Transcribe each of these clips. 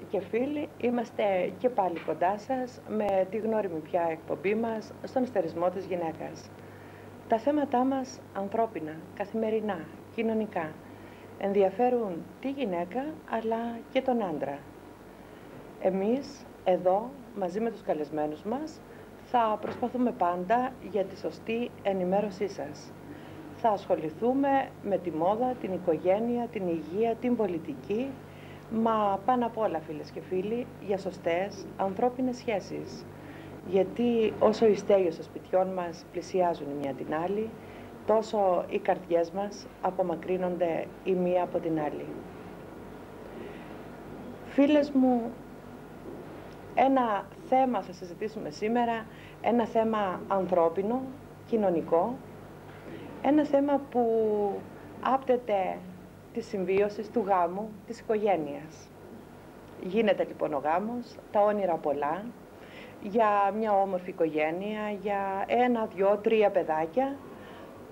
και φίλοι, είμαστε και πάλι κοντά σας με τη γνώριμη πια εκπομπή μας στον στερισμό της γυναίκας. Τα θέματά μας ανθρώπινα, καθημερινά, κοινωνικά, ενδιαφέρουν τη γυναίκα αλλά και τον άντρα. Εμείς εδώ, μαζί με τους καλεσμένους μας, θα προσπαθούμε πάντα για τη σωστή ενημέρωσή σας. Θα ασχοληθούμε με τη μόδα, την οικογένεια, την υγεία, την πολιτική, μα πάνω απ' όλα, φίλες και φίλοι, για σωστές ανθρώπινες σχέσεις. Γιατί όσο οι στέγες των σπιτιών μας πλησιάζουν η μία την άλλη, τόσο οι καρδιές μας απομακρύνονται η μία από την άλλη. Φίλες μου, ένα θέμα θα συζητήσουμε σήμερα, ένα θέμα ανθρώπινο, κοινωνικό, ένα θέμα που άπτεται της συμβίωσης, του γάμου, της οικογένειας. Γίνεται λοιπόν ο γάμος, τα όνειρα πολλά, για μια όμορφη οικογένεια, για 1, 2, 3 παιδάκια,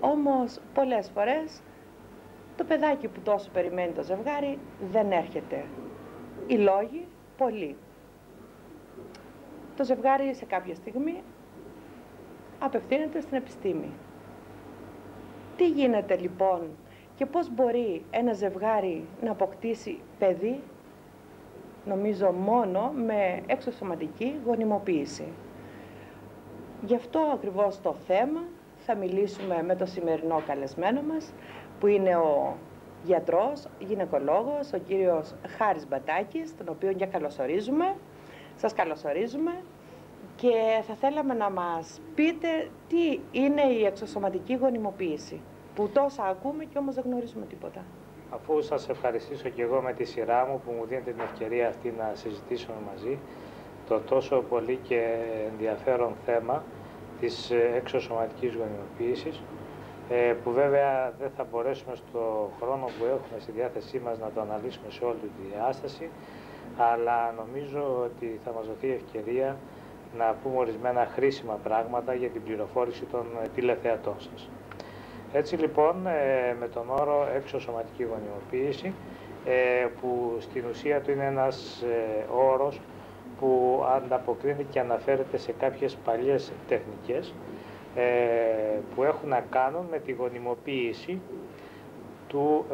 όμως πολλές φορές το παιδάκι που τόσο περιμένει το ζευγάρι δεν έρχεται. Οι λόγοι πολλοί. Το ζευγάρι σε κάποια στιγμή απευθύνεται στην επιστήμη. Τι γίνεται λοιπόν και πώς μπορεί ένα ζευγάρι να αποκτήσει παιδί? Νομίζω μόνο με εξωσωματική γονιμοποίηση. Γι' αυτό ακριβώς το θέμα θα μιλήσουμε με το σημερινό καλεσμένο μας, που είναι ο γιατρός, γυναικολόγος, ο κύριος Χάρης Μπατάκης, τον οποίο και καλωσορίζουμε. Σας καλωσορίζουμε και θα θέλαμε να μας πείτε τι είναι η εξωσωματική γονιμοποίηση, που τόσα ακούμε και όμως δεν γνωρίζουμε τίποτα. Αφού σας ευχαριστήσω και εγώ με τη σειρά μου που μου δίνετε την ευκαιρία αυτή να συζητήσουμε μαζί το τόσο πολύ και ενδιαφέρον θέμα της εξωσωματικής γονιμοποίησης, που βέβαια δεν θα μπορέσουμε στο χρόνο που έχουμε στη διάθεσή μας να το αναλύσουμε σε όλη τη διάσταση, αλλά νομίζω ότι θα μας δοθεί ευκαιρία να πούμε ορισμένα χρήσιμα πράγματα για την πληροφόρηση των τηλεθεατών σας. Έτσι λοιπόν, με τον όρο εξωσωματική γονιμοποίηση, που στην ουσία του είναι ένας όρος που ανταποκρίνεται και αναφέρεται σε κάποιες παλιές τεχνικές που έχουν να κάνουν με τη γονιμοποίηση του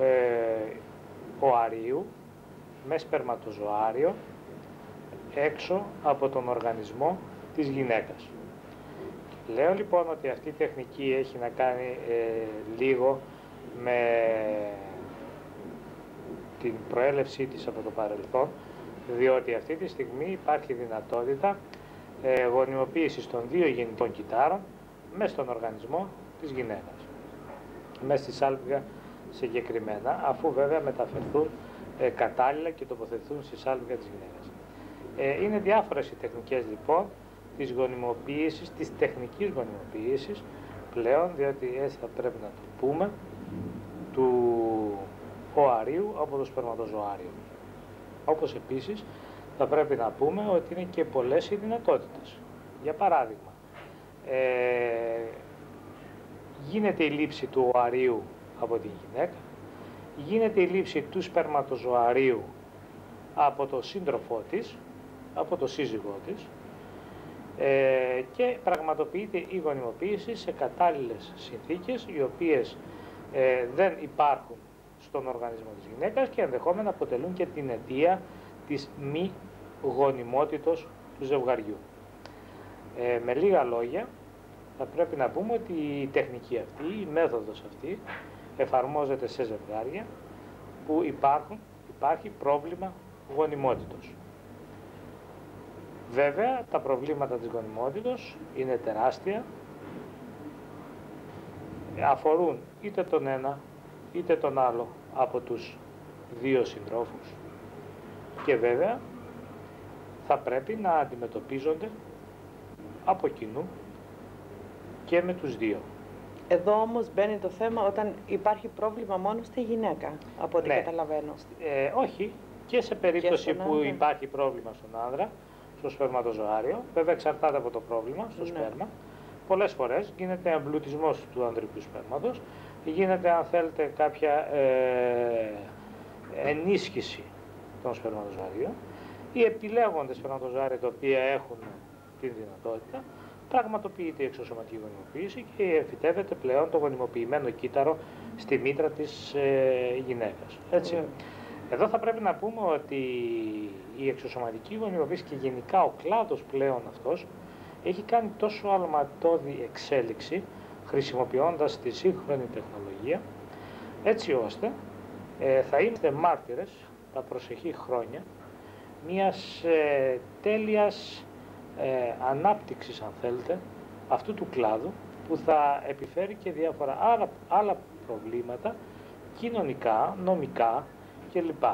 οαρίου με σπερματοζωάριο έξω από τον οργανισμό της γυναίκας. Λέω λοιπόν ότι αυτή η τεχνική έχει να κάνει λίγο με την προέλευσή της από το παρελθόν, διότι αυτή τη στιγμή υπάρχει δυνατότητα γονιμοποίησης των 2 γεννητών κυττάρων μέσα στον οργανισμό της γυναίκας, μέσα στη σάλπιγγα συγκεκριμένα, αφού βέβαια μεταφερθούν κατάλληλα και τοποθετηθούν στη σάλπιγγα της γυναίκας. Είναι διάφορες οι τεχνικές λοιπόν της γονιμοποίησης, της τεχνικής γονιμοποίησης πλέον, διότι έτσι θα πρέπει να το πούμε, του οαρίου από το σπερματοζωάριο. Όπως επίσης θα πρέπει να πούμε ότι είναι και πολλές οι δυνατότητες. Για παράδειγμα, γίνεται η λήψη του οαρίου από την γυναίκα, γίνεται η λήψη του σπερματοζωαρίου από το σύντροφό της, από το σύζυγό της, και πραγματοποιείται η γονιμοποίηση σε κατάλληλες συνθήκες, οι οποίες δεν υπάρχουν στον οργανισμό της γυναίκας και ενδεχόμενα αποτελούν και την αιτία της μη γονιμότητος του ζευγαριού. Με λίγα λόγια, θα πρέπει να πούμε ότι η τεχνική αυτή, η μέθοδος αυτή, εφαρμόζεται σε ζευγάρια που υπάρχει πρόβλημα γονιμότητος. Βέβαια, τα προβλήματα της γονιμότητος είναι τεράστια, αφορούν είτε τον ένα είτε τον άλλο από τους 2 συντρόφους και βέβαια θα πρέπει να αντιμετωπίζονται από κοινού και με τους 2. Εδώ όμως μπαίνει το θέμα όταν υπάρχει πρόβλημα μόνο στη γυναίκα, από ό,τι καταλαβαίνω. Όχι, και σε περίπτωση που υπάρχει πρόβλημα στον άνδρα, στο σπερματοζωάριο, βέβαια εξαρτάται από το πρόβλημα, στο σπέρμα. Πολλές φορές γίνεται εμπλουτισμός του ανδρικού σπέρματος, γίνεται αν θέλετε κάποια ενίσχυση των σπερματοζωαρίων οι επιλέγοντες σπερματοζωάρια τα οποία έχουν την δυνατότητα, πραγματοποιείται η εξωσωματική γονιμοποίηση και εμφυτεύεται πλέον το γονιμοποιημένο κύτταρο στη μήτρα της γυναίκας. Έτσι. Εδώ θα πρέπει να πούμε ότι η εξωσωματική γονιμοποίηση και γενικά ο κλάδος πλέον αυτός έχει κάνει τόσο αλματώδη εξέλιξη χρησιμοποιώντας τη σύγχρονη τεχνολογία, έτσι ώστε θα είμαστε μάρτυρες τα προσεχή χρόνια μιας τέλειας ανάπτυξης, αν θέλετε, αυτού του κλάδου, που θα επιφέρει και διάφορα άλλα προβλήματα κοινωνικά, νομικά κλπ.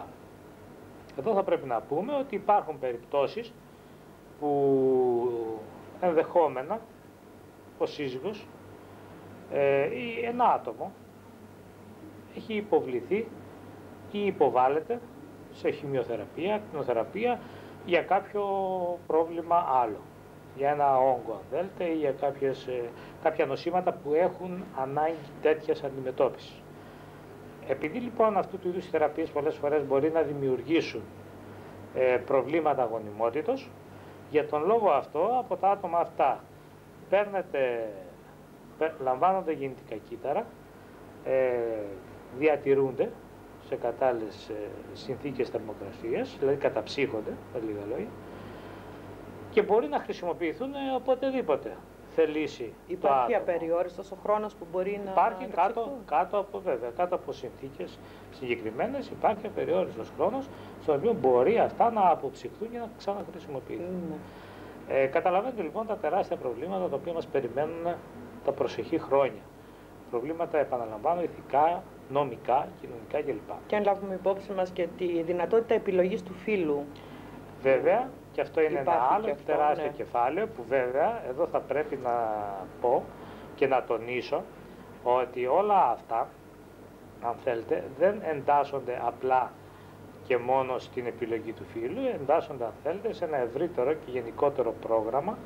Εδώ θα πρέπει να πούμε ότι υπάρχουν περιπτώσεις που ενδεχόμενα ο σύζυγος ή ένα άτομο έχει υποβληθεί ή υποβάλλεται σε χημειοθεραπεία, ακτινοθεραπεία για κάποιο πρόβλημα άλλο, για ένα όγκο αν θέλετε, ή για κάποια νοσήματα που έχουν ανάγκη τέτοιας αντιμετώπισης. Επειδή λοιπόν αυτού του είδους οι θεραπείες πολλές φορές μπορεί να δημιουργήσουν προβλήματα γονιμότητος, για τον λόγο αυτό από τα άτομα αυτά λαμβάνονται γεννητικά κύτταρα, διατηρούνται σε κατάλληλες συνθήκες θερμοκρασίας, δηλαδή καταψύχονται, με λίγα λόγια, και μπορεί να χρησιμοποιηθούν οποτεδήποτε θελήσει. Υπάρχει απεριόριστος ο χρόνος που μπορεί να υπάρχει κάτω από συνθήκες συγκεκριμένες, υπάρχει απεριόριστος χρόνος στον οποίο μπορεί αυτά να αποψυχθούν και να ξαναχρησιμοποιηθούν. Καταλαβαίνετε λοιπόν τα τεράστια προβλήματα τα οποία μας περιμένουν τα προσεχή χρόνια. Προβλήματα, επαναλαμβάνω, ηθικά, νομικά, κοινωνικά κλπ. Και αν λάβουμε υπόψη μας και τη δυνατότητα επιλογής του φύλου. Βέβαια, και αυτό είναι ένα άλλο τεράστιο κεφάλαιο που βέβαια εδώ θα πρέπει να πω και να τονίσω ότι όλα αυτά, αν θέλετε, δεν εντάσσονται απλά και μόνο στην επιλογή του φύλου, εντάσσονται, αν θέλετε, σε ένα ευρύτερο και γενικότερο πρόγραμμα,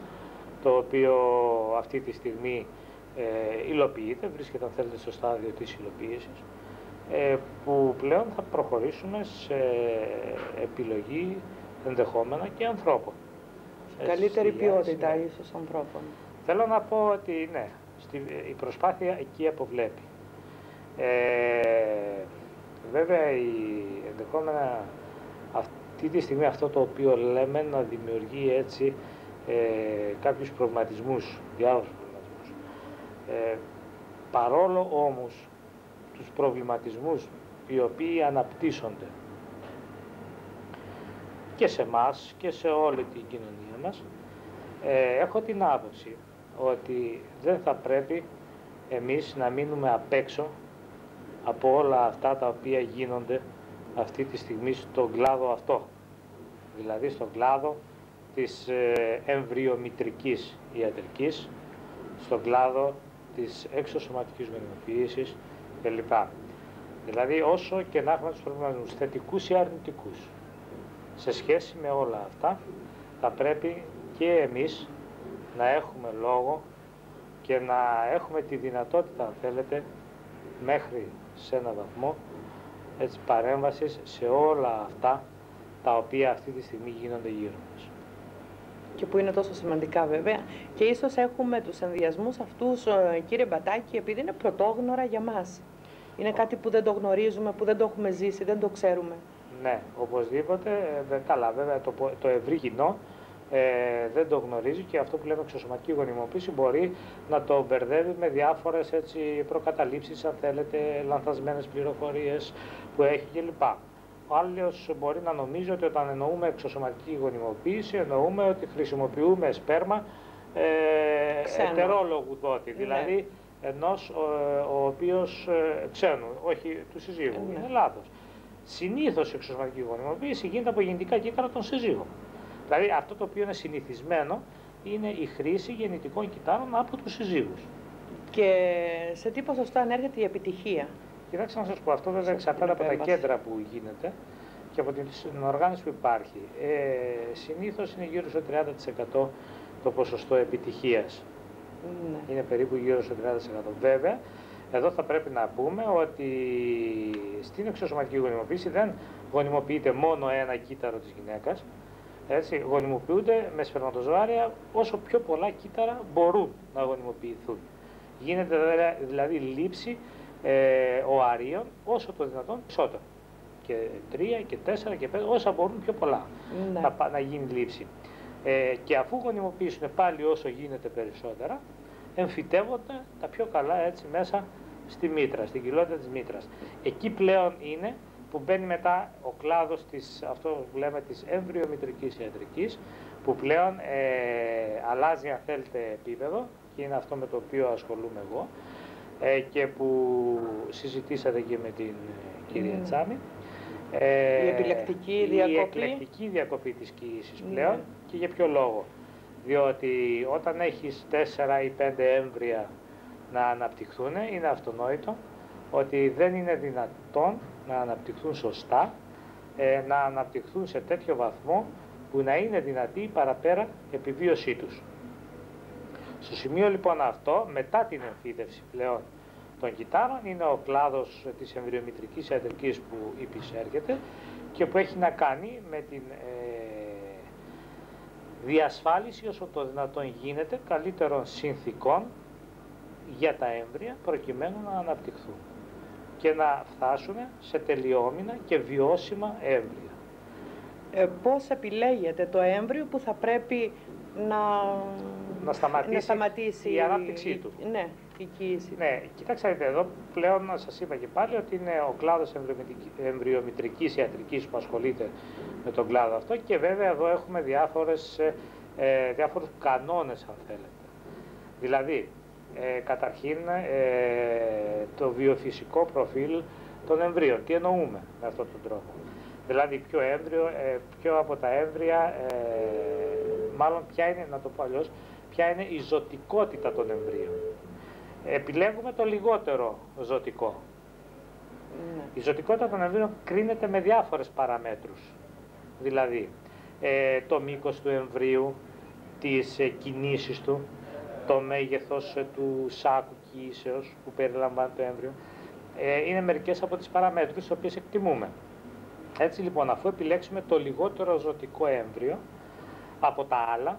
το οποίο αυτή τη στιγμή υλοποιείται, βρίσκεται, αν θέλετε, στο στάδιο της υλοποίησης, που πλέον θα προχωρήσουμε σε επιλογή ενδεχόμενα και ανθρώπων. Καλύτερη ποιότητα ίσως ανθρώπων. Θέλω να πω ότι ναι, η προσπάθεια εκεί αποβλέπει. Βέβαια, ενδεχόμενα αυτή τη στιγμή αυτό το οποίο λέμε να δημιουργεί έτσι κάποιους προβληματισμούς, διάφορους προβληματισμούς. Παρόλο όμως τους προβληματισμούς οι οποίοι αναπτύσσονται και σε εμάς και σε όλη την κοινωνία μας, έχω την άποψη ότι δεν θα πρέπει εμείς να μείνουμε απ' έξω από όλα αυτά τα οποία γίνονται αυτή τη στιγμή στον κλάδο αυτό. Δηλαδή στον κλάδο της εμβριομητρικής ιατρικής, στον κλάδο της εξωσωματικής γονιμοποίησης κλπ. Δηλαδή όσο και να έχουμε τους προβληματισμούς θετικούς ή αρνητικούς, σε σχέση με όλα αυτά θα πρέπει και εμείς να έχουμε λόγο και να έχουμε τη δυνατότητα, αν θέλετε, μέχρι σε έναν βαθμό παρέμβασης σε όλα αυτά τα οποία αυτή τη στιγμή γίνονται γύρω μας. Και που είναι τόσο σημαντικά βέβαια. Και ίσως έχουμε τους ενδιασμούς αυτούς, κύριε Μπατάκη, επειδή είναι πρωτόγνωρα για μας. Είναι κάτι που δεν το γνωρίζουμε, που δεν το έχουμε ζήσει, δεν το ξέρουμε. Ναι, οπωσδήποτε. Καλά, βέβαια το ευρύ κοινό δεν το γνωρίζει και αυτό που λέμε εξωσωματική γονιμοποίηση μπορεί να το μπερδεύει με διάφορες προκαταλήψεις, αν θέλετε, λανθασμένες πληροφορίες που έχει κλπ. Ο άλλος μπορεί να νομίζει ότι όταν εννοούμε εξωσωματική γονιμοποίηση εννοούμε ότι χρησιμοποιούμε σπέρμα ετερόλογου δότη, δηλαδή ενός ο οποίος ξένου, όχι του συζύγου. Είναι λάθος. Συνήθως η εξωσωματική γονιμοποίηση γίνεται από γεννητικά κύτταρα των συζύγων. Δηλαδή αυτό το οποίο είναι συνηθισμένο είναι η χρήση γεννητικών κυττάρων από τους συζύγους. Και σε τι ποσοστό ανέρχεται η επιτυχία? Κοιτάξτε να σας πω, αυτό βέβαια εξαρτάται από τα κέντρα που γίνεται και από την οργάνωση που υπάρχει. Συνήθως είναι γύρω στο 30% το ποσοστό επιτυχίας. Ναι. Είναι περίπου γύρω στο 30%. Βέβαια, εδώ θα πρέπει να πούμε ότι στην εξωσωματική γονιμοποίηση δεν γονιμοποιείται μόνο ένα κύτταρο της γυναίκας, Έτσι, γονιμοποιούνται με σπερματοζωάρια όσο πιο πολλά κύτταρα μπορούν να γονιμοποιηθούν. Γίνεται δηλαδή λήψη οαρίων όσο το δυνατόν περισσότερο. Και 3 και 4 και 5, όσα μπορούν πιο πολλά να γίνει λήψη. Και αφού γονιμοποιήσουν πάλι όσο γίνεται περισσότερα, εμφυτεύονται τα πιο καλά έτσι μέσα στη μήτρα, στην κοιλότητα της μήτρας. Εκεί πλέον είναι που μπαίνει μετά ο κλάδος της, αυτό που λέμε, της εμβριομητρικής ιατρικής, που πλέον αλλάζει, αν θέλετε, επίπεδο, και είναι αυτό με το οποίο ασχολούμαι εγώ, και που συζητήσατε και με την κυρία Τσάμι. Η επιλεκτική διακοπή. Η εκλεκτική διακοπή της κοίησης πλέον. Και για ποιο λόγο? Διότι όταν έχεις 4 ή 5 έμβρια να αναπτυχθούν, είναι αυτονόητο ότι δεν είναι δυνατόν να αναπτυχθούν σωστά, να αναπτυχθούν σε τέτοιο βαθμό που να είναι δυνατή η παραπέρα επιβίωσή τους. Στο σημείο λοιπόν αυτό, μετά την εμφύτευση πλέον των κυττάρων, είναι ο κλάδος της εμβριομητρικής ιατρικής που υπησέρχεται και που έχει να κάνει με την διασφάλιση όσο το δυνατόν γίνεται καλύτερων συνθήκων για τα έμβρια προκειμένου να αναπτυχθούν και να φτάσουν σε τελειόμηνα και βιώσιμα έμβρια. Πώς επιλέγεται το έμβριο που θα πρέπει να σταματήσει η ανάπτυξή του? Ναι, η κοίηση. Ναι, κοιτάξτε εδώ πλέον σας είπα και πάλι ότι είναι ο κλάδος εμβριομητρικής ιατρικής που ασχολείται με τον κλάδο αυτό, και βέβαια εδώ έχουμε διάφορους κανόνες, αν θέλετε. Δηλαδή, καταρχήν το βιοφυσικό προφίλ των εμβρίων. Τι εννοούμε με αυτόν τον τρόπο? Δηλαδή ποιο από τα έμβρια, μάλλον ποια είναι, να το πω αλλιώς, ποια είναι η ζωτικότητα των εμβρίων. Επιλέγουμε το λιγότερο ζωτικό. Η ζωτικότητα των εμβρίων κρίνεται με διάφορες παραμέτρους. Δηλαδή, το μήκος του εμβρίου, τις κινήσεις του, το μέγεθος του σάκου κοίησεως που περιλαμβάνει το έμβριο, είναι μερικές από τις παραμέτρους τις οποίες εκτιμούμε. Έτσι λοιπόν, αφού επιλέξουμε το λιγότερο ζωτικό έμβριο από τα άλλα,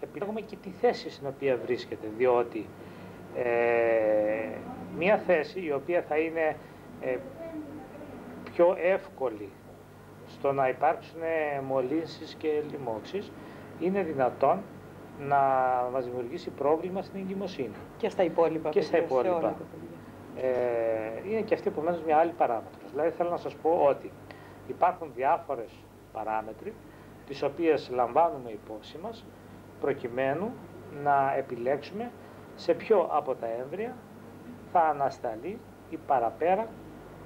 επιλέγουμε και τη θέση στην οποία βρίσκεται, διότι μία θέση η οποία θα είναι πιο εύκολη στο να υπάρξουν μολύνσεις και λοιμώξεις, είναι δυνατόν να μας δημιουργήσει πρόβλημα στην εγκυμοσύνη. Και στα υπόλοιπα. Και στα υπόλοιπα. Είναι και αυτή επομένως μια άλλη παράμετρος. Δηλαδή θέλω να σας πω ότι υπάρχουν διάφορες παράμετροι τις οποίες λαμβάνουμε υπόψη μας προκειμένου να επιλέξουμε σε ποιο από τα έμβρια θα ανασταλεί η παραπέρα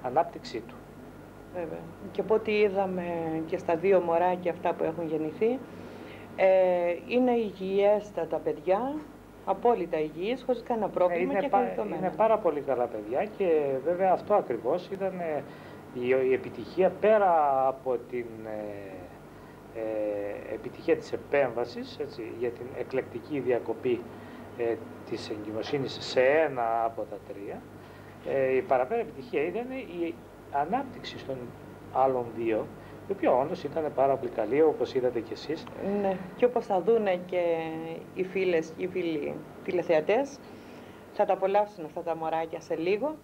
ανάπτυξή του. Βέβαια. Και από ό,τι είδαμε και στα 2 μωράκια αυτά που έχουν γεννηθεί, είναι υγιέστατα τα παιδιά, απόλυτα υγιείς, χωρίς κανένα πρόβλημα και χαριτωμένα. Είναι πάρα πολύ καλά παιδιά, και βέβαια αυτό ακριβώς ήταν η επιτυχία, πέρα από την επιτυχία της επέμβασης, έτσι, για την εκλεκτική διακοπή της εγκυμοσύνης σε ένα από τα 3. Η παραπέρα επιτυχία ήταν η ανάπτυξη των άλλων 2, η οποία όντως ήταν πάρα πολύ καλή, όπως είδατε κι εσείς. Ναι, και όπως θα δούνε και οι φίλες και οι φίλοι τηλεθεατές, θα τα απολαύσουν αυτά τα μωράκια σε λίγο.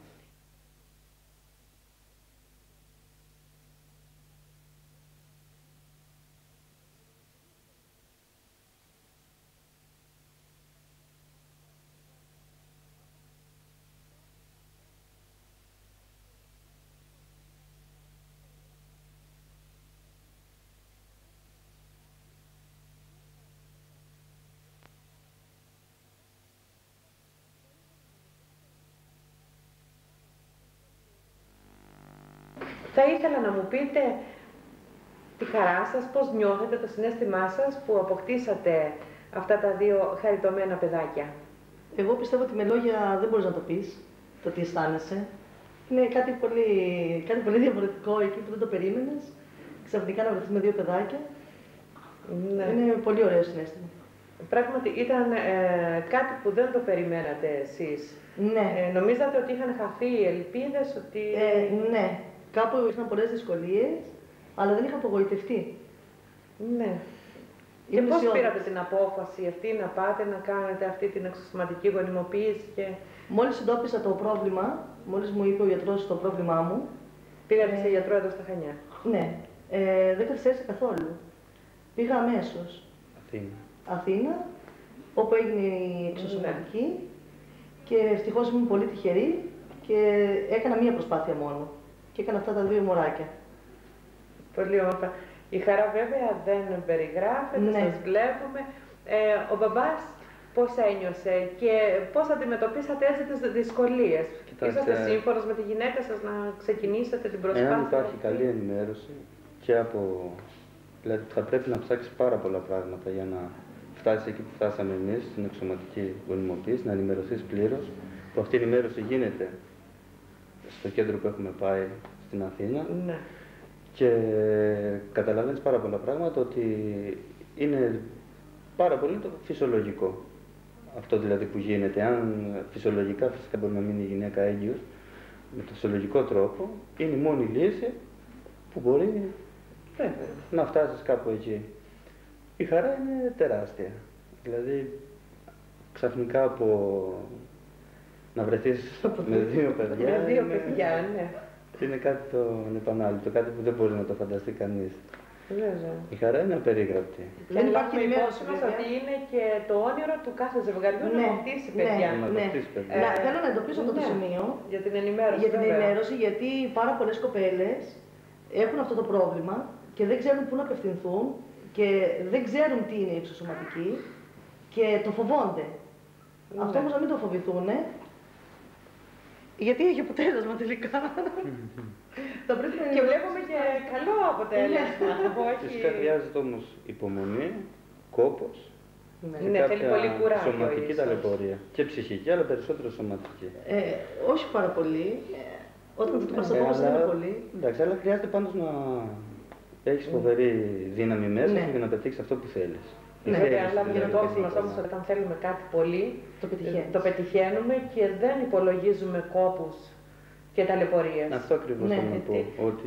Θα ήθελα να μου πείτε τη χαρά σας, πώς νιώθετε, το συναίσθημά σας που αποκτήσατε αυτά τα 2 χαριτωμένα παιδάκια. Εγώ πιστεύω ότι με λόγια δεν μπορείς να το πεις, το τι αισθάνεσαι. Είναι κάτι πολύ διαφορετικό εκεί που δεν το περίμενες. Ξαφνικά να βρεθείς με 2 παιδάκια. Ναι. Είναι πολύ ωραίο συναίσθημα. Πράγματι ήταν κάτι που δεν το περιμένατε εσείς. Ναι. Νομίζατε ότι είχαν χαθεί οι ελπίδες, ότι... Ναι. Κάπου είχαν πολλές δυσκολίες, αλλά δεν είχα απογοητευτεί. Ναι. Και πώς πήρατε την απόφαση αυτή να πάτε να κάνετε αυτή την εξωσωματική γονιμοποίηση? Μόλις εντόπισα το πρόβλημα, μόλις μου είπε ο γιατρός το πρόβλημά μου. Πήγατε σε γιατρό εδώ στα Χανιά? Ναι, δεν καθυστέρησα καθόλου. Πήγα αμέσως. Αθήνα, όπου έγινε η εξωσωματική, και ευτυχώς ήμουν πολύ τυχερή και έκανα μία προσπάθεια μόνο. Και έκανα αυτά τα 2 μωράκια. Πολύ όμορφα. Η χαρά βέβαια δεν περιγράφεται, σας βλέπουμε. Ο μπαμπάς πώς ένιωσε και πώς αντιμετωπίσατε έτσι τις δυσκολίες? Είσαστε σύμφωνος με τη γυναίκα σας να ξεκινήσετε την προσπάθεια? Εάν υπάρχει καλή ενημέρωση και από... Δηλαδή θα πρέπει να ψάξει πάρα πολλά πράγματα για να φτάσει εκεί που φτάσαμε εμείς, στην εξωματική γονιμοποίηση, να ενημερωθείς πλήρως, που αυτή η ενημέρωση γίνεται στο κέντρο που έχουμε πάει στην Αθήνα. Ναι. Και καταλαβαίνεις πάρα πολλά πράγματα, ότι είναι πάρα πολύ το φυσιολογικό. Αυτό δηλαδή που γίνεται. Αν φυσιολογικά φυσικά μπορεί να μείνει η γυναίκα έγκυος, με το φυσιολογικό τρόπο, είναι η μόνη λύση που μπορεί να φτάσεις κάπου εκεί. Η χαρά είναι τεράστια. Δηλαδή, ξαφνικά από να βρεθείς με 2 παιδιά, με 2 παιδιά, ναι. Είναι κάτι το ανεπανάληπτο, κάτι που δεν μπορεί να το φανταστεί κανείς. Βέβαια. Η χαρά είναι απερίγραπτη. Δεν υπάρχει υπόψη μας ότι είναι και το όνειρο του κάθε ζευγαριού να αποκτήσει παιδιά. Θέλω να εντοπίσω αυτό το σημείο για την ενημέρωση. Για την ενημέρωση, γιατί πάρα πολλές κοπέλες έχουν αυτό το πρόβλημα και δεν ξέρουν πού να απευθυνθούν και δεν ξέρουν τι είναι η εξωσωματική και το φοβόνται. Αυτό όμως να μην το φοβηθούν. Γιατί έχει αποτέλεσμα τελικά. Και βλέπουμε και καλό αποτέλεσμα. Φυσικά χρειάζεται όμως υπομονή, κόπος και κάποια σωματική ταλαιπωρία. Και ψυχική, αλλά περισσότερο σωματική. Όχι πάρα πολύ. Όταν το προσωπικό είναι πολύ. Εντάξει, αλλά χρειάζεται πάντως να έχεις φοβερή δύναμη μέσα σου για να πετύχεις αυτό που θέλεις. Ναι, αλλά λάβουμε υπόψη μας όμως ότι όταν θέλουμε κάτι πολύ, το πετυχαίνουμε και δεν υπολογίζουμε κόπους και ταλαιπωρίες. Αυτό ακριβώς θέλω να πω.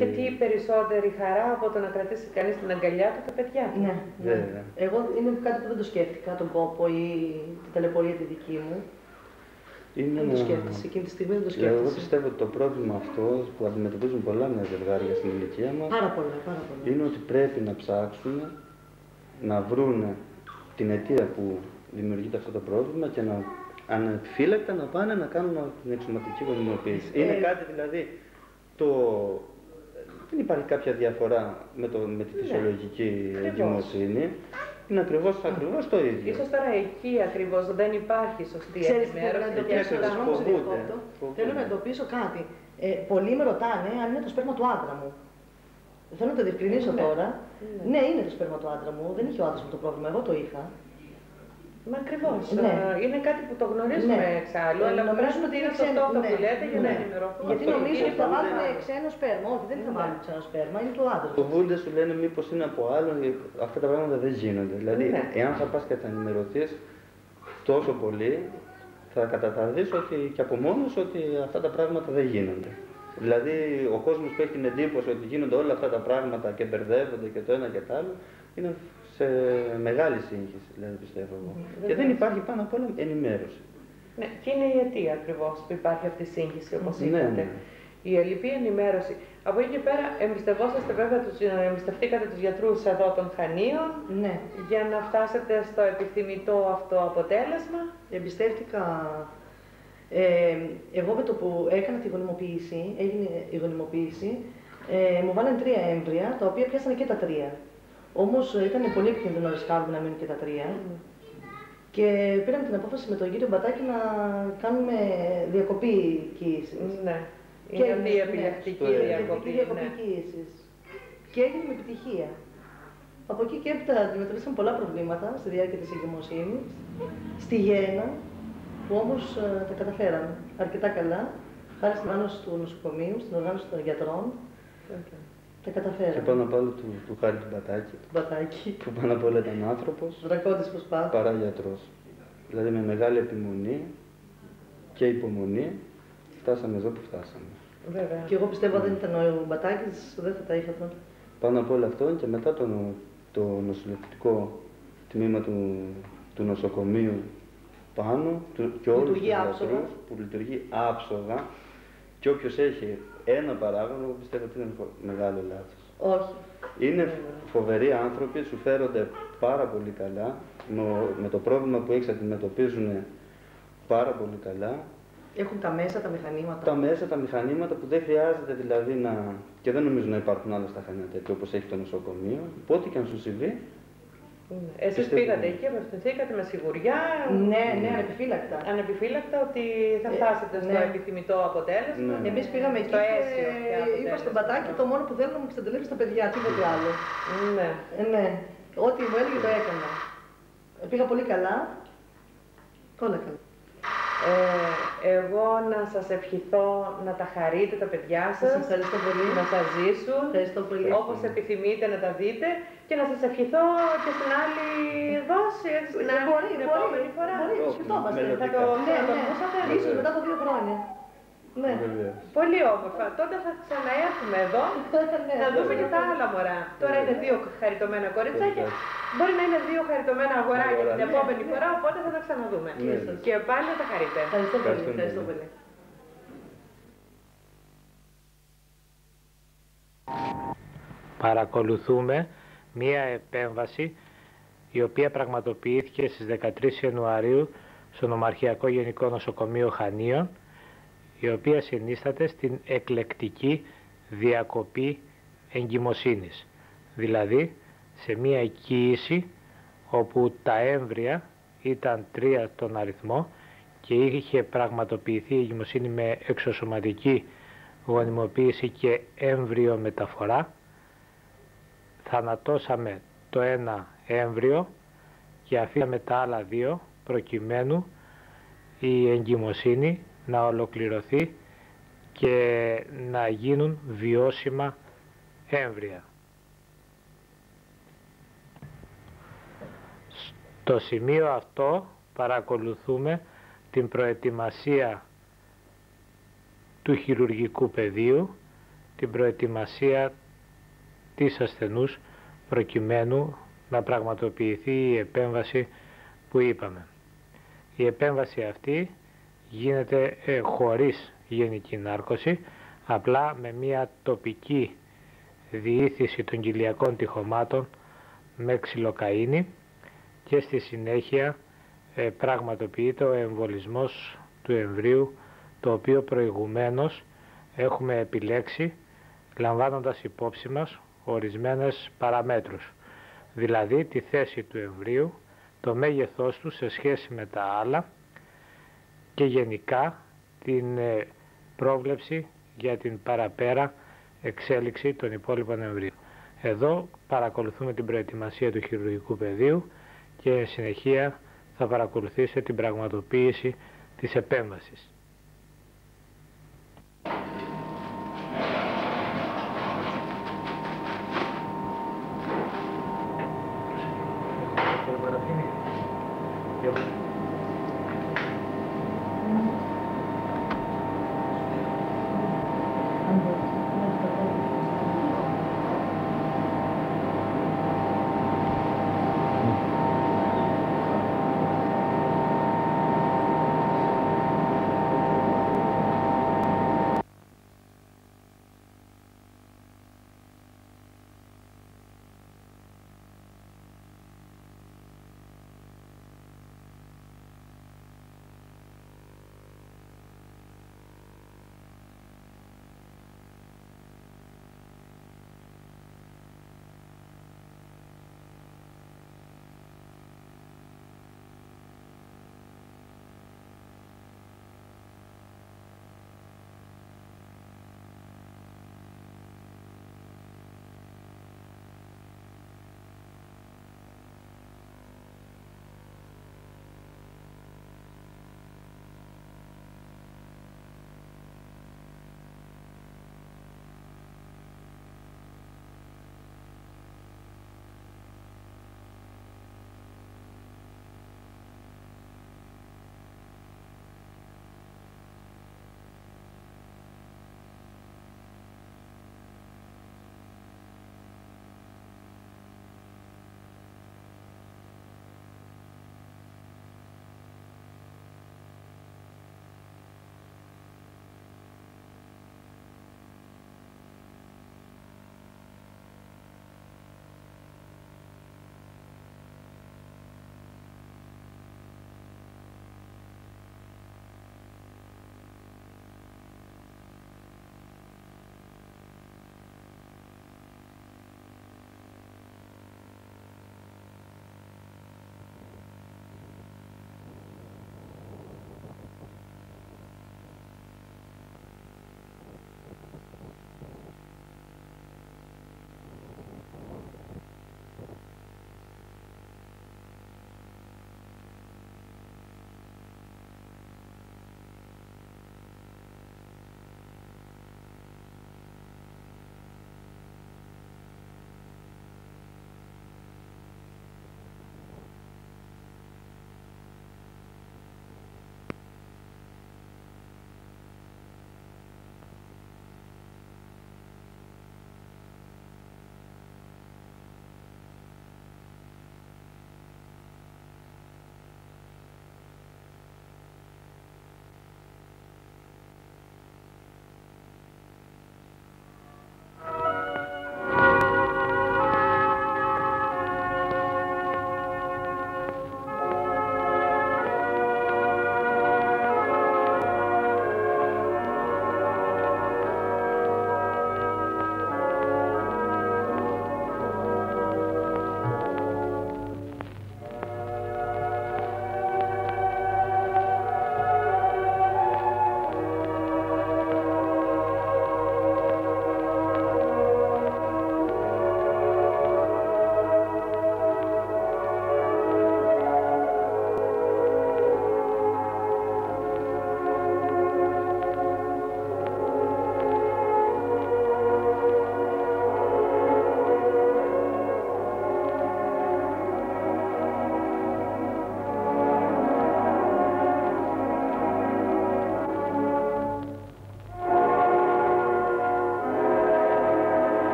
Και τι περισσότερη χαρά από το να κρατήσει κανείς την αγκαλιά του τα παιδιά του. Ναι, βέβαια. Εγώ είναι κάτι που δεν το σκέφτηκα, τον κόπο ή την ταλαιπωρία τη δική μου. Δεν το σκέφτεσαι, εκείνη τη στιγμή δεν το σκέφτεσαι. Εγώ πιστεύω ότι το πρόβλημα αυτό που αντιμετωπίζουν πολλά νέα ζευγάρια στην ηλικία μας είναι ότι πρέπει να ψάξουν να βρουν την αιτία που δημιουργείται αυτό το πρόβλημα και να ανεπιφύλακτα να πάνε να κάνουν την εξωματική γονιμοποίηση. Είναι κάτι δηλαδή δεν υπάρχει κάποια διαφορά με τη φυσιολογική εγκυμοσύνη. Είναι ακριβώς το ίδιο. Ίσως τώρα εκεί ακριβώς δεν υπάρχει σωστή ενημέρωση. Θέλω να εντοπίσω κάτι. Πολλοί με ρωτάνε αν είναι το σπέρμα του άντρα μου. Θέλω να το διευκρινίσω τώρα. Ναι, είναι το σπέρμα του άντρα μου. Δεν είχε ο άντρας μου το πρόβλημα. Εγώ το είχα. Μα ακριβώς. Είναι κάτι που το γνωρίζουμε εξάλλου. Αλλά νομίζουμε ότι είναι σωστό αυτό που λέτε για να ενημερωθούμε. Γιατί νομίζω ότι θα βάλουν ξένο σπέρμα. Όχι, δεν θα βάλουν ξένο σπέρμα. Είναι του άντρα. Φοβούνται, σου λένε μήπως είναι από άλλον. Αυτά τα πράγματα δεν γίνονται. Δηλαδή, εάν θα πας και θα ενημερωθείς τόσο πολύ, θα καταταδείς ότι και από μόνος ότι αυτά τα πράγματα δεν γίνονται. Δηλαδή, ο κόσμος που έχει την εντύπωση ότι γίνονται όλα αυτά τα πράγματα και μπερδεύονται και το ένα και το άλλο, είναι σε μεγάλη σύγχυση, δηλαδή, πιστεύω εγώ. Και δεν υπάρχει πάνω απ' όλα ενημέρωση. Ναι, και είναι η αιτία ακριβώς που υπάρχει αυτή η σύγχυση, όπως είπατε. Η ελλειπή ενημέρωση. Από εκεί και πέρα, εμπιστευτήκατε τους γιατρούς εδώ των Χανίων για να φτάσετε στο επιθυμητό αυτό αποτέλεσμα. Εμπιστεύτηκα. Εγώ με το που έκανα τη γονιμοποίηση, έγινε η γονιμοποίηση, μου βάλανε 3 έμβρια, τα οποία πιάσανε και τα 3. Όμως ήταν πολύ επικίνδυνο να ρισκάρουμε να μείνουν και τα 3. Και πήραμε την απόφαση με τον κύριο Μπατάκη να κάνουμε διακοπή κοίησης. Ναι, είναι αυτή η επιλεκτική διακοπή κοίησης. Και έγινε με επιτυχία. Από εκεί και έπειτα αντιμετωπίσαμε πολλά προβλήματα στη διάρκεια της εγκυμοσύνης, στη γέννα, που όμως τα καταφέραμε αρκετά καλά, χάρη στην οργάνωση του νοσοκομείου, στην οργάνωση των γιατρών. Τα καταφέραμε. Και πάνω απ' όλο του Χάρη του Μπατάκη. Που πάνω απ' όλα ήταν άνθρωπος. Δρακόντης προσπάθεια. Παρά γιατρός. Δηλαδή με μεγάλη επιμονή και υπομονή φτάσαμε εδώ που φτάσαμε. Βέβαια. Και εγώ πιστεύω δεν ήταν ο Μπατάκης, δεν θα τα είχα τότε. Πάνω απ' όλα αυτό και μετά το νοσηλευτικό τμήμα του νοσοκομείου πάνω και όλους τους γιατρούς που λειτουργεί άψογα, και όποιος έχει ένα παράγοντα, εγώ πιστεύω ότι είναι μεγάλο λάθος. Όχι. Είναι φοβεροί άνθρωποι, σου φέρονται πάρα πολύ καλά, με το πρόβλημα που έχεις αντιμετωπίζουν πάρα πολύ καλά. Έχουν τα μέσα, τα μηχανήματα. Τα μέσα, τα μηχανήματα που δεν χρειάζεται δηλαδή να... και δεν νομίζω να υπάρχουν άλλα στα Χανιά τέτοια όπως έχει το νοσοκομείο. Ό,τι και αν σου συμβεί. Εσείς πήγατε εκεί, απευθυνθήκατε με σιγουριά. Ναι, ανεπιφύλακτα. Ανεπιφύλακτα ότι θα φτάσετε στο επιθυμητό αποτέλεσμα. Ναι. Εμείς πήγαμε εκεί και είπα στον Πατάκη το μόνο που θέλω να μου εξαντλέψει τα παιδιά, τίποτε άλλο. Ναι. Ό,τι μου έλεγε το έκανα. Πήγα πολύ καλά. Όλα καλά. Εγώ να σας ευχηθώ να τα χαρείτε τα παιδιά σας, ευχαριστώ πολύ. Να σας ζήσουν όπως επιθυμείτε να τα δείτε, και να σας ευχηθώ και στην άλλη δόση, έτσι, στην επόμενη φορά. Μπορεί, σκεφτόμαστε. Θα το ακούσατε. Ίσως μετά από 2 χρόνια. Ναι. Πολύ όμορφα. Τότε θα ξαναέρθουμε εδώ να δούμε και τα άλλα μωρά. Τώρα είναι 2 χαριτωμένα κοριτσάκια. Μπορεί να είναι 2 χαριτωμένα αγοράκια την επόμενη φορά, οπότε θα τα ξαναδούμε. Και πάλι να τα χαρείτε. Ευχαριστώ πολύ. Παρακολουθούμε μία επέμβαση η οποία πραγματοποιήθηκε στις 13 Ιανουαρίου στο Νομαρχιακό Γενικό Νοσοκομείο Χανίων, η οποία συνίσταται στην εκλεκτική διακοπή εγκυμοσύνης, δηλαδή σε μία εκκοίηση όπου τα έμβρια ήταν 3 τον αριθμό και είχε πραγματοποιηθεί η εγκυμοσύνη με εξωσωματική γονιμοποίηση και έμβριο μεταφορά. Θανατώσαμε το ένα έμβριο και αφήσαμε τα άλλα 2 προκειμένου η εγκυμοσύνη να ολοκληρωθεί και να γίνουν βιώσιμα έμβρια. Στο σημείο αυτό παρακολουθούμε την προετοιμασία του χειρουργικού πεδίου, την προετοιμασία της ασθενούς προκειμένου να πραγματοποιηθεί η επέμβαση που είπαμε. Η επέμβαση αυτή γίνεται χωρίς γενική νάρκωση, απλά με μια τοπική διήθηση των κοιλιακών τυχωμάτων με ξυλοκαΐνη, και στη συνέχεια πραγματοποιείται ο εμβολισμός του εμβρίου, το οποίο προηγουμένως έχουμε επιλέξει λαμβάνοντας υπόψη μας ορισμένες παραμέτρους, δηλαδή τη θέση του εμβρίου, το μέγεθός του σε σχέση με τα άλλα και γενικά την πρόβλεψη για την παραπέρα εξέλιξη των υπόλοιπων εμβρίων. Εδώ παρακολουθούμε την προετοιμασία του χειρουργικού πεδίου και συνεχεία θα παρακολουθήσετε την πραγματοποίηση της επέμβασης.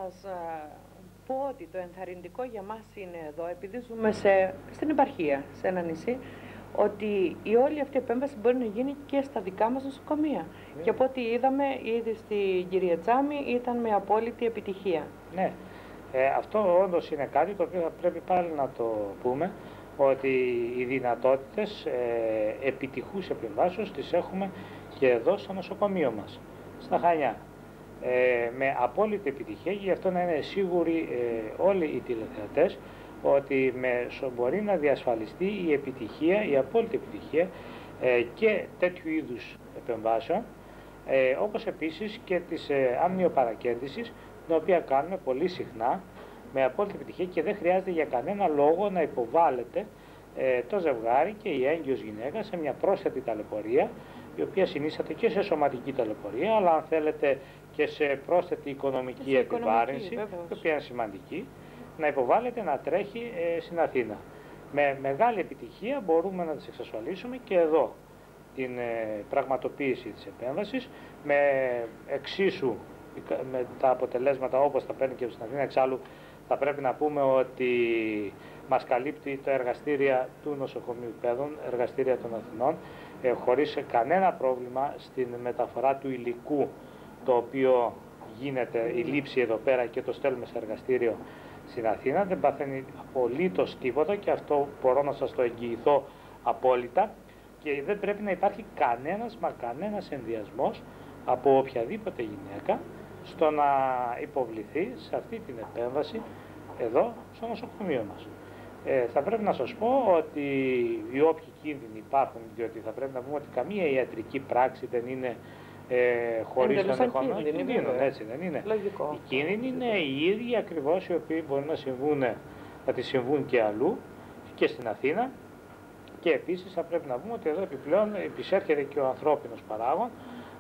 σας πω ότι το ενθαρρυντικό για μας είναι εδώ, επειδή ζούμε στην επαρχία, σε ένα νησί, ότι η όλη αυτή η επέμβαση μπορεί να γίνει και στα δικά μας νοσοκομεία. Και από ό,τι είδαμε ήδη στην κυρία Τζάμι ήταν με απόλυτη επιτυχία. Ναι, αυτό όντως είναι κάτι το οποίο θα πρέπει πάλι να το πούμε, ότι οι δυνατότητες επιτυχούς επεμβάσεως τις έχουμε και εδώ στο νοσοκομείο μας, στα Χανιά. Με απόλυτη επιτυχία, και γι' αυτό να είναι σίγουροι όλοι οι τηλεθεατές ότι μπορεί να διασφαλιστεί η επιτυχία, η απόλυτη επιτυχία και τέτοιου είδους επεμβάσεων, όπως επίσης και της αμνιοπαρακέντησης, την οποία κάνουμε πολύ συχνά με απόλυτη επιτυχία και δεν χρειάζεται για κανένα λόγο να υποβάλλεται το ζευγάρι και η έγκυος γυναίκα σε μια πρόσθετη ταλαιπωρία, η οποία συνίσταται και σε σωματική ταλαιπωρία, αλλά αν θέλετε και σε πρόσθετη οικονομική επιβάρυνση, η οποία είναι σημαντική, να υποβάλλεται να τρέχει στην Αθήνα. Με μεγάλη επιτυχία μπορούμε να τις εξασφαλίσουμε και εδώ την πραγματοποίηση της επέμβασης, με εξίσου με τα αποτελέσματα όπως τα παίρνει και στην Αθήνα. Εξάλλου θα πρέπει να πούμε ότι μας καλύπτει τα εργαστήρια του Νοσοκομείου Πέδων, εργαστήρια των Αθηνών, χωρίς κανένα πρόβλημα στην μεταφορά του υλικού, το οποίο γίνεται η λήψη εδώ πέρα και το στέλνουμε σε εργαστήριο στην Αθήνα. Δεν παθαίνει απολύτως τίποτα και αυτό μπορώ να σας το εγγυηθώ απόλυτα, και δεν πρέπει να υπάρχει κανένας ενδιασμός από οποιαδήποτε γυναίκα στο να υποβληθεί σε αυτή την επέμβαση εδώ στο νοσοκομείο μας. Θα πρέπει να σας πω ότι οι όποιοι κίνδυνοι υπάρχουν, διότι θα πρέπει να πούμε ότι καμία ιατρική πράξη δεν είναι χωρίς τον ενδεχόμενο κίνδυνο, έτσι δεν είναι? Λογικό. Οι κίνδυνοι είναι οι ίδιοι ακριβώς οι οποίοι μπορεί να τις συμβούν και αλλού και στην Αθήνα, και επίσης θα πρέπει να πούμε ότι εδώ επιπλέον επισέρχεται και ο ανθρώπινος παράγων,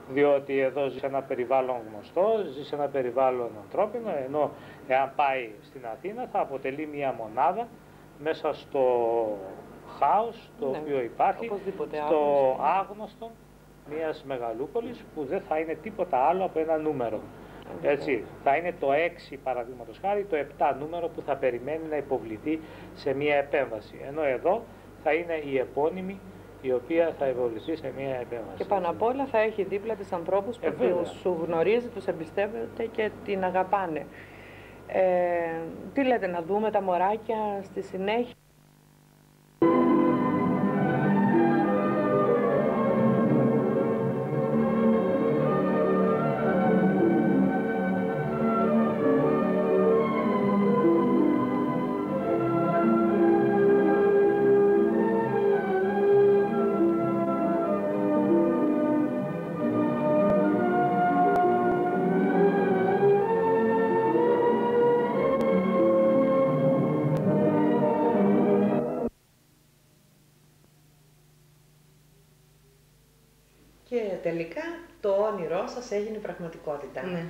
διότι εδώ ζει σε ένα περιβάλλον γνωστό, ζει σε ένα περιβάλλον ανθρώπινο, ενώ εάν πάει στην Αθήνα θα αποτελεί μια μονάδα μέσα στο χάος το οποίο υπάρχει, στο άγνωστο μιας μεγαλούπολης, που δεν θα είναι τίποτα άλλο από ένα νούμερο. Έτσι, θα είναι το 6 παραδείγματος χάρη, το 7 νούμερο που θα περιμένει να υποβληθεί σε μια επέμβαση, ενώ εδώ θα είναι η επώνυμη η οποία θα υποβληθεί σε μια επέμβαση. Και πάνω απ' όλα θα έχει δίπλα τις ανθρώπους που σου γνωρίζει, τους εμπιστεύεται και την αγαπάνε. Τι λέτε, να δούμε τα μωράκια στη συνέχεια? Και τελικά το όνειρό σας έγινε πραγματικότητα. Ναι.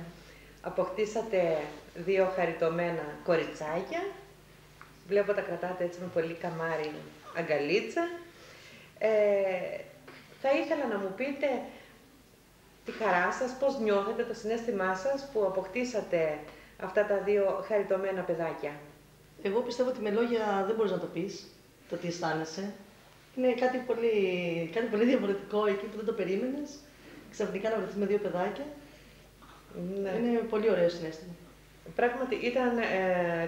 Αποκτήσατε 2 χαριτωμένα κοριτσάκια. Βλέπω τα κρατάτε έτσι με πολύ καμάρι αγκαλίτσα. Θα ήθελα να μου πείτε τη χαρά σας, πώς νιώθετε, το συναίσθημά σας που αποκτήσατε αυτά τα 2 χαριτωμένα παιδάκια. Εγώ πιστεύω ότι με λόγια δεν μπορείς να το πεις, το τι αισθάνεσαι. Είναι κάτι πολύ διαφορετικό εκεί που δεν το περίμενες. Ξαφνικά να βρεθείς με 2 παιδάκια. Ναι. Είναι πολύ ωραίο συναίσθημα. Πράγματι ήταν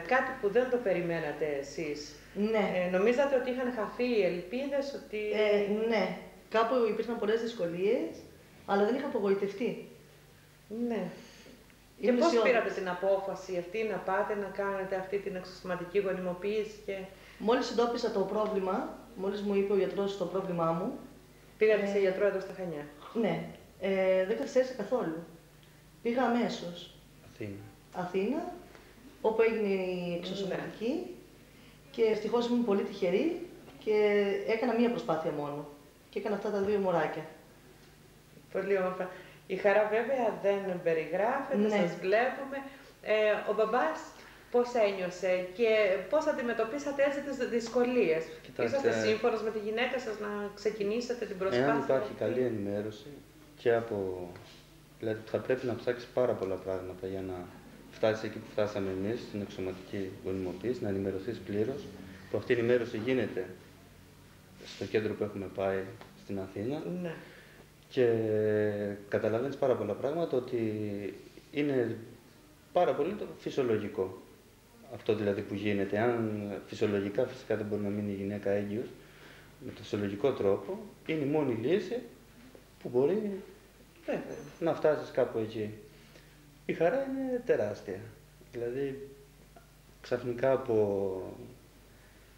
κάτι που δεν το περιμένατε εσείς. Ναι. Νομίζατε ότι είχαν χαθεί οι ελπίδες, ότι... Ναι. Κάπου υπήρχαν πολλές δυσκολίες, αλλά δεν είχα απογοητευτεί. Ναι. Και πώς πήρατε την απόφαση αυτή να πάτε να κάνετε αυτή την εξωσωματική γονιμοποίηση? Και... Μόλις εντόπισα το πρόβλημα, μόλις μου είπε ο γιατρός το πρόβλημά μου... Πήγατε σε γιατρό εδώ στα Χανιά? Ναι. Δεν καθυστέρησα καθόλου. Πήγα αμέσως. Αθήνα, όπου έγινε η εξωσωματική, και ευτυχώς ήμουν πολύ τυχερή και έκανα μία προσπάθεια μόνο. Και έκανα αυτά τα 2 μωράκια. Πολύ όμορφα. Η χαρά βέβαια δεν περιγράφεται, ναι. Σας βλέπουμε. Ο μπαμπάς πώς ένιωσε και πώς αντιμετωπίσατε έτσι τις δυσκολίες? Είσαστε σύμφωνος με τη γυναίκα σας να ξεκινήσετε την προσπάθεια? Εάν υπάρχει καλή ενημέρωση και από... Δηλαδή θα πρέπει να ψάξεις πάρα πολλά πράγματα για να φτάσει εκεί που φτάσαμε εμείς, στην εξωματική γονιμοποίηση, να ενημερωθείς πλήρως, που αυτή η ενημέρωση γίνεται στο κέντρο που έχουμε πάει στην Αθήνα. Ναι. Και καταλαβαίνεις πάρα πολλά πράγματα, ότι είναι πάρα πολύ το φυσιολογικό. Αυτό δηλαδή που γίνεται. Αν φυσιολογικά φυσικά δεν μπορεί να μείνει η γυναίκα έγκυος, με το φυσιολογικό τρόπο, είναι η μόνη λύση που μπορεί να φτάσεις κάπου εκεί. Η χαρά είναι τεράστια. Δηλαδή, ξαφνικά από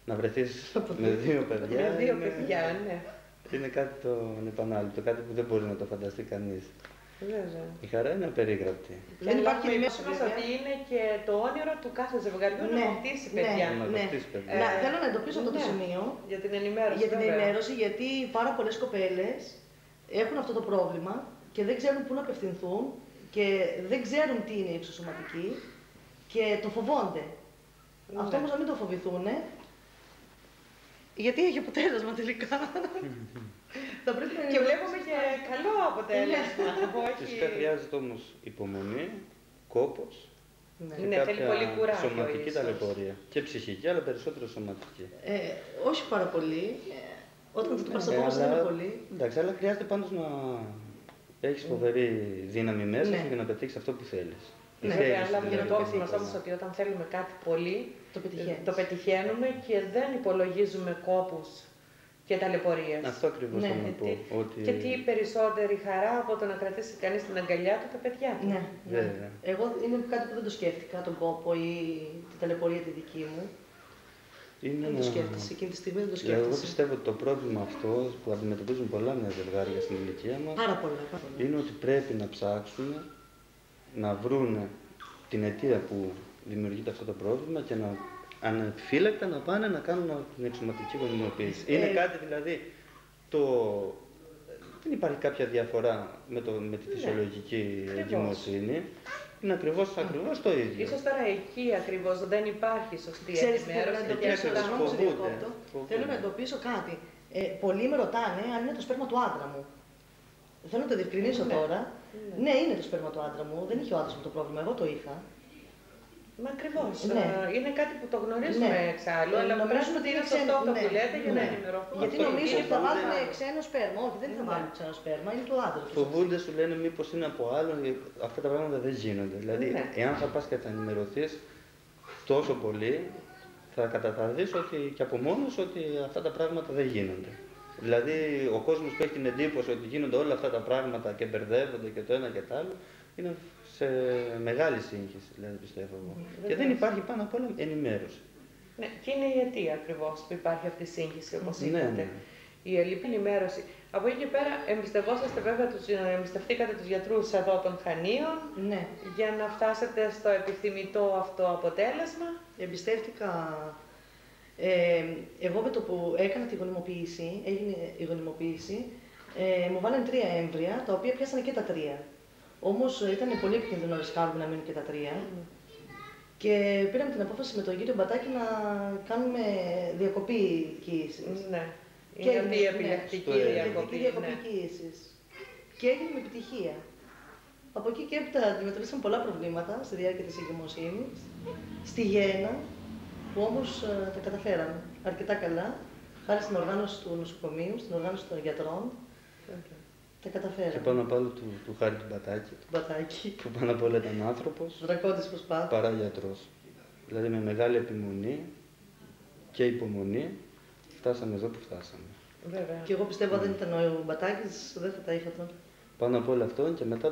να βρεθείς με δύο παιδιά. Με δύο παιδιά, ναι. Είναι κάτι το ανεπανάληπτο, κάτι που δεν μπορεί να το φανταστεί κανείς. Η χαρά είναι απερίγραπτη. Δεν υπάρχει υπόψη μας ότι είναι και το όνειρο του κάθε ζευγαριού να αποκτήσει παιδιά. Θέλω να εντοπίσω αυτό το σημείο για την ενημέρωση. Για την ενημέρωση, γιατί πάρα πολλές κοπέλες έχουν αυτό το πρόβλημα και δεν ξέρουν πού να απευθυνθούν και δεν ξέρουν τι είναι η εξωσωματική και το φοβόνται. Αυτό όμως να μην το φοβηθούν, γιατί έχει αποτέλεσμα τελικά. Και βλέπουμε και καλό αποτέλεσμα. Φυσικά χρειάζεται όμως υπομονή, κόπος και κάποια πολύ κουράγιο, σωματική ταλαιπωρία. Και ψυχική, αλλά περισσότερο σωματική. Όχι πάρα πολύ. Όταν το πας από δεν είναι πολύ. Εντάξει, αλλά χρειάζεται πάντως να έχεις φοβερή δύναμη μέσα σου για να πετύχεις αυτό που θέλεις. Ναι, βέβαια, αλλά για να το όψιμο όμως ότι όταν θέλουμε κάτι πολύ, το πετυχαίνουμε και δεν υπολογίζουμε κόπους και ταλαιπωρίες. Αυτό ακριβώς θέλω να πω. Ότι... Και τι περισσότερη χαρά από το να κρατήσει κανείς την αγκαλιά του τα παιδιά του. Ναι, βέβαια. Εγώ είναι κάτι που δεν το σκέφτηκα, τον κόπο ή την ταλαιπωρία τη δική μου. Δεν το σκέφτεσαι, εκείνη τη στιγμή δεν το σκέφτεσαι. Εγώ πιστεύω ότι το πρόβλημα αυτό που αντιμετωπίζουν πολλά νέα ζευγάρια στην ηλικία μας είναι ότι πρέπει να ψάξουν να βρουν την αιτία που δημιουργείται αυτό το πρόβλημα και να ανεπιφύλακτα να πάνε να κάνουν την εξωματική γονιμοποίηση. Είναι κάτι δηλαδή δεν υπάρχει κάποια διαφορά με τη φυσιολογική εγκυμοσύνη. Είναι ακριβώς το ίδιο. Ίσως τώρα εκεί ακριβώς δεν υπάρχει σωστή ενημέρωση. Θέλω να εντοπίσω κάτι. Πολλοί με ρωτάνε αν είναι το σπέρμα του άντρα μου. Θέλω να το διευκρινίσω τώρα. Ναι, είναι το σπέρμα του άντρα μου. Δεν είχε ο άντρας μου το πρόβλημα. Εγώ το είχα. Μα ακριβώς. Είναι κάτι που το γνωρίζουμε εξάλλου, αλλά νομίζουν ότι είναι σωστό αυτό που λέτε για να ενημερωθούν. Γιατί νομίζω ότι θα βάλουν ξένο σπέρμα. Όχι, δεν θα βάλουν ξένο σπέρμα, είναι του άντρα. Φοβούνται, σου λένε μήπως είναι από άλλον. Αυτά τα πράγματα δεν γίνονται. Δηλαδή, εάν θα πας και θα ενημερωθείς τόσο πολύ, θα καταδείς ότι και από μόνος ότι αυτά τα πράγματα δεν γίνονται. Δηλαδή, ο κόσμος που έχει την εντύπωση ότι γίνονται όλα αυτά τα πράγματα και μπερδεύονται και το ένα και το άλλο, είναι σε μεγάλη σύγχυση, δηλαδή, πιστεύω εγώ. Και δεν υπάρχει πάνω απ' όλα ενημέρωση. Ναι, και είναι η αιτία ακριβώς που υπάρχει αυτή η σύγχυση, όπως είπατε. Η ελλειπή ενημέρωση. Από εκεί και πέρα, εμπιστευτήκατε τους γιατρούς εδώ των Χανίων για να φτάσετε στο επιθυμητό αυτό αποτέλεσμα. Εμπιστεύτηκα. Εγώ με το που έκανα τη γονιμοποίηση, έγινε η γονιμοποίηση, μου βάλανε 3 έμβρια, τα οποία πιάσανε και τα 3. Όμως ήταν πολύ επικίνδυνο να ρισκάρουμε να μείνουν και τα 3. Και πήραμε την απόφαση με τον κύριο Μπατάκη να κάνουμε διακοπή κοίησης. Ναι. Είναι αυτή η επιλεκτική διακοπή κοίησης. Και έγινε με επιτυχία. Από εκεί και έπειτα αντιμετωπίσαμε πολλά προβλήματα στη διάρκεια της εγκυμοσύνης, στη γέννα, που όμως τα καταφέραμε αρκετά καλά, χάρη στην οργάνωση του νοσοκομείου, στην οργάνωση των γιατρών. Τα καταφέραμε. Και πάνω απ' όλο του χάρη του Μπατάκη. Που πάνω απ' όλα ήταν άνθρωπος. Δρακόντης προσπάθεια. Παρά γιατρός. Δηλαδή με μεγάλη επιμονή και υπομονή φτάσαμε εδώ που φτάσαμε. Βέβαια. Και εγώ πιστεύω αν δεν ήταν ο Μπατάκης, δεν θα τα είχα τώρα. Πάνω απ' όλο αυτό και μετά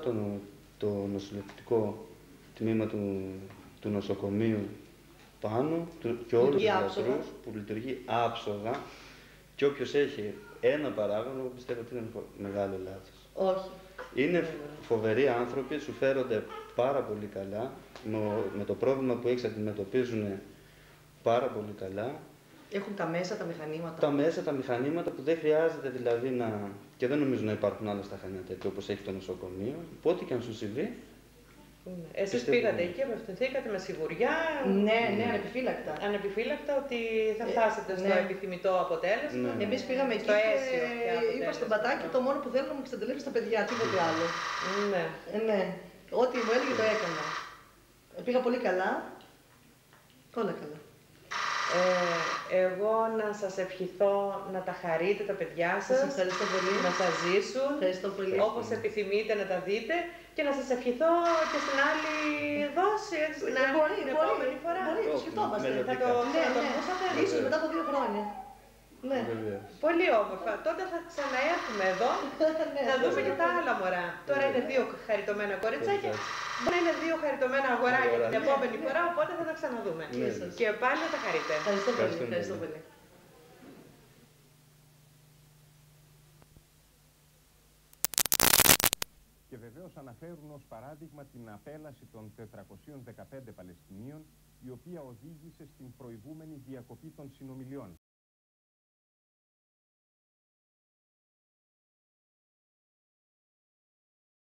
το νοσηλευτικό τμήμα του νοσοκομείου πάνω και όλους τους γιατρούς που λειτουργεί άψογα, και όποιος έχει ένα παράγοντα, πιστεύω ότι είναι μεγάλο λάθος. Όχι. Είναι φοβεροί άνθρωποι, σου φέρονται πάρα πολύ καλά, με το πρόβλημα που έχεις αντιμετωπίζουν πάρα πολύ καλά. Έχουν τα μέσα, τα μηχανήματα. Τα μέσα, τα μηχανήματα που δεν χρειάζεται δηλαδή να... και δεν νομίζω να υπάρχουν άλλα στα Χανιά τέτοια όπως έχει το νοσοκομείο, που ό,τι και αν σου συμβεί. Εσείς πήγατε εκεί, απευθυνθήκατε με σιγουριά. Ναι, ανεπιφύλακτα. Ανεπιφύλακτα ότι θα φτάσετε στο επιθυμητό αποτέλεσμα. Εμείς πήγαμε εκεί και είπα στον Μπατάκη το μόνο που θέλω να μου εξαντλεύσει τα παιδιά, τίποτε άλλο. Ναι. Ό,τι μου έλεγε το έκανα. Πήγα πολύ καλά. Όλα καλά. Εγώ να σας ευχηθώ να τα χαρείτε τα παιδιά σας, Σας ευχαριστώ πολύ. να σας ζήσουν, Ευχαριστώ πολύ. όπως επιθυμείτε να τα δείτε και να σας ευχηθώ και στην άλλη δόση, έτσι, στην άλλη την επόμενη φορά. Μπορεί, το σκεφτόμαστε. Θα το ακούσατε. Ίσως μετά από 2 χρόνια. Ναι. Πολύ όμορφα. Τότε θα ξαναέρθουμε εδώ Ναι, να δούμε και τα άλλα μωρά. Τώρα είναι 2 χαριτωμένα κοριτσάκια. Μπορεί να είναι 2 χαριτωμένα αγοράκια την επόμενη φορά, οπότε θα τα ξαναδούμε. Και πάλι να τα χαρείτε. Ευχαριστώ πολύ. Ευχαριστώ πολύ. Και βεβαίως αναφέρουν ως παράδειγμα την απέλαση των 415 Παλαιστινίων, η οποία οδήγησε στην προηγούμενη διακοπή των συνομιλιών.